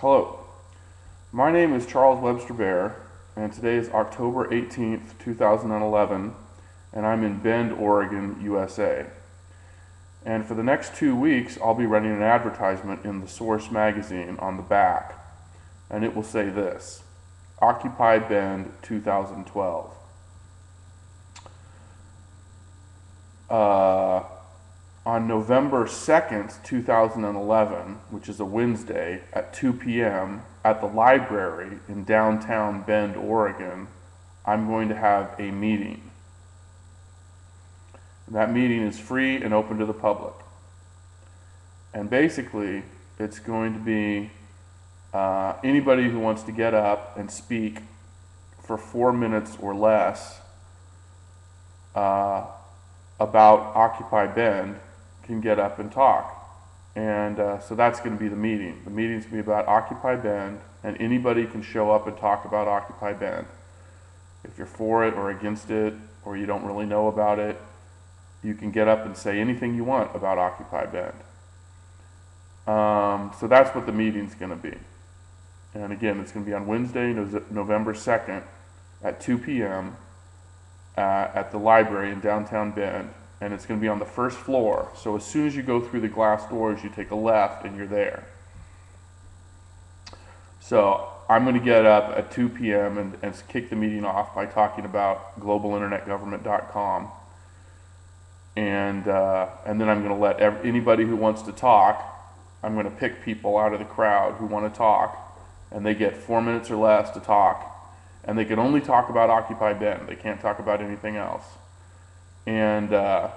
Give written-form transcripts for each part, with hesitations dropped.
Hello, my name is Charles Webster Baer, and today is October 18th, 2011, and I'm in Bend, Oregon, USA. And for the next 2 weeks, I'll be running an advertisement in the Source magazine on the back, and it will say this: Occupy Bend 2012. On November 2nd, 2011, which is a Wednesday, at 2 p.m. at the library in downtown Bend, Oregon, I'm going to have a meeting. That meeting is free and open to the public. And basically, it's going to be anybody who wants to get up and speak for 4 minutes or less about Occupy Bend can get up and talk. And so that's going to be the meeting. The meeting's going to be about Occupy Bend, and anybody can show up and talk about Occupy Bend. If you're for it or against it, or you don't really know about it, you can get up and say anything you want about Occupy Bend. So that's what the meeting's going to be. And again, it's going to be on Wednesday, November 2nd at 2 p.m. At the library in downtown Bend. And it's going to be on the first floor. So as soon as you go through the glass doors, you take a left and you're there. So I'm going to get up at 2 p.m. and kick the meeting off by talking about globalinternetgovernment.com. And then I'm going to let anybody who wants to talk, I'm going to pick people out of the crowd who want to talk, and they get 4 minutes or less to talk. And they can only talk about Occupy Bend. They can't talk about anything else. And the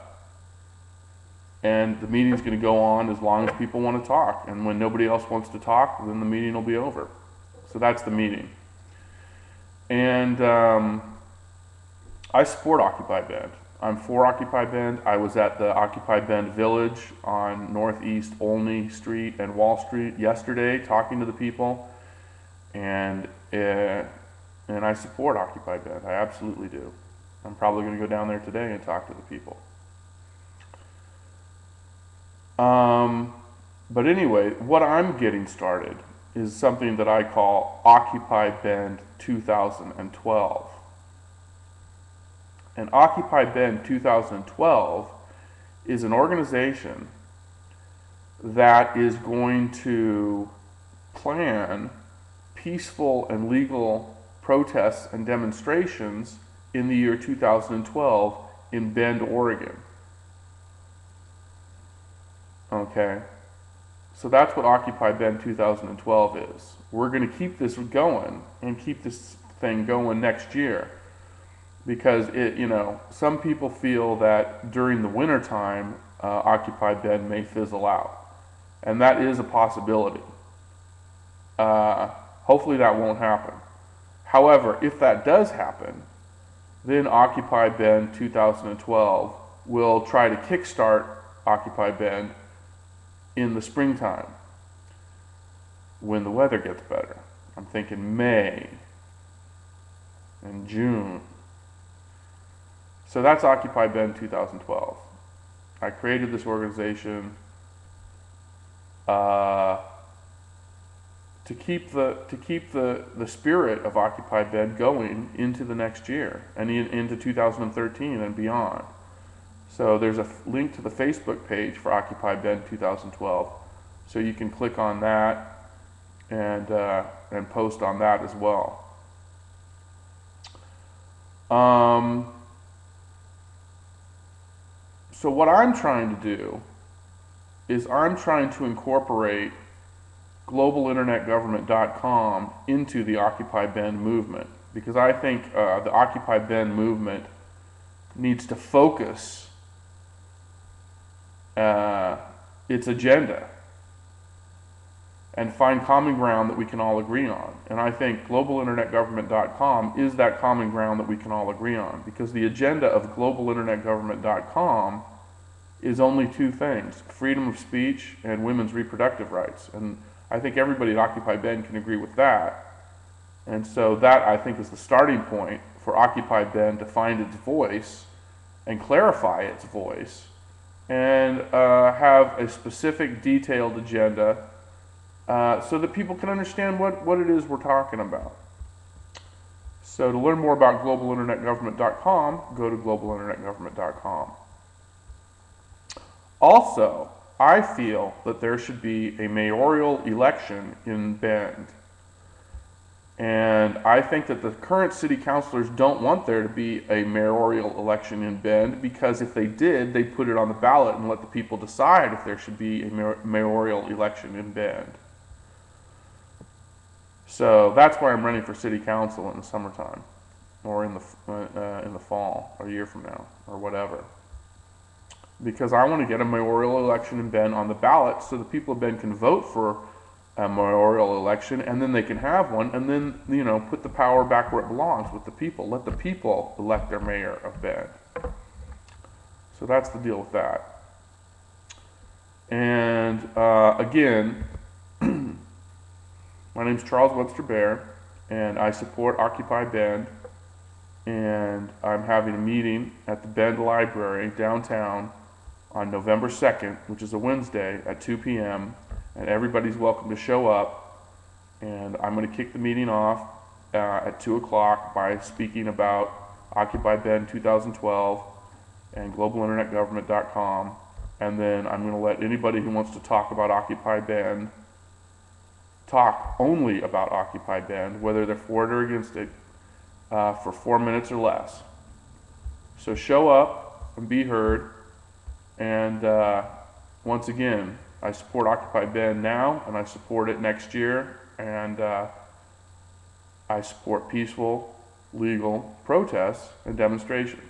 meeting's going to go on as long as people want to talk. And when nobody else wants to talk, then the meeting will be over. So that's the meeting. And I support Occupy Bend. I'm for Occupy Bend. I was at the Occupy Bend Village on Northeast Olney Street and Wall Street yesterday talking to the people. And I support Occupy Bend. I absolutely do. I'm probably going to go down there today and talk to the people. But anyway, what I'm getting started is something that I call Occupy Bend 2012. And Occupy Bend 2012 is an organization that is going to plan peaceful and legal protests and demonstrations in the year 2012 in Bend, Oregon. Okay, so that's what Occupy Bend 2012 is. We're going to keep this going and keep this thing going next year because some people feel that during the winter time Occupy Bend may fizzle out, and that is a possibility. Hopefully that won't happen. However, if that does happen, then Occupy Bend 2012 will try to kickstart Occupy Bend in the springtime when the weather gets better. I'm thinking May and June. So that's Occupy Bend 2012. I created this organization to keep the spirit of Occupy Bend going into the next year and into 2013 and beyond. So there's a link to the Facebook page for Occupy Bend 2012, so you can click on that and post on that as well. So what I'm trying to do is I'm trying to incorporate globalinternetgovernment.com into the Occupy Bend movement, because I think the Occupy Bend movement needs to focus its agenda and find common ground that we can all agree on. And I think globalinternetgovernment.com is that common ground that we can all agree on, because the agenda of globalinternetgovernment.com is only two things: freedom of speech and women's reproductive rights. And I think everybody at Occupy Bend can agree with that. And so that, I think, is the starting point for Occupy Bend to find its voice and clarify its voice and have a specific, detailed agenda so that people can understand what it is we're talking about. So to learn more about globalinternetgovernment.com, go to globalinternetgovernment.com. Also, I feel that there should be a mayoral election in Bend. And I think that the current city councilors don't want there to be a mayoral election in Bend, because if they did, they'd put it on the ballot and let the people decide if there should be a mayoral election in Bend. So that's why I'm running for city council in the summertime, or in the fall, or a year from now, or whatever. Because I want to get a mayoral election in Bend on the ballot so the people of Bend can vote for a mayoral election, and then they can have one, and then, you know, put the power back where it belongs, with the people. Let the people elect their mayor of Bend. So that's the deal with that. And again, my name's Charles Webster Baer, and I support Occupy Bend, and I'm having a meeting at the Bend Library downtown on November 2nd, which is a Wednesday, at 2 p.m., and everybody's welcome to show up. And I'm going to kick the meeting off at 2 o'clock by speaking about Occupy Bend 2012 and globalinternetgovernment.com, and then I'm going to let anybody who wants to talk about Occupy Bend talk only about Occupy Bend, whether they're for it or against it, for 4 minutes or less. So show up and be heard. And once again, I support Occupy Bend now, and I support it next year, and I support peaceful, legal protests and demonstrations.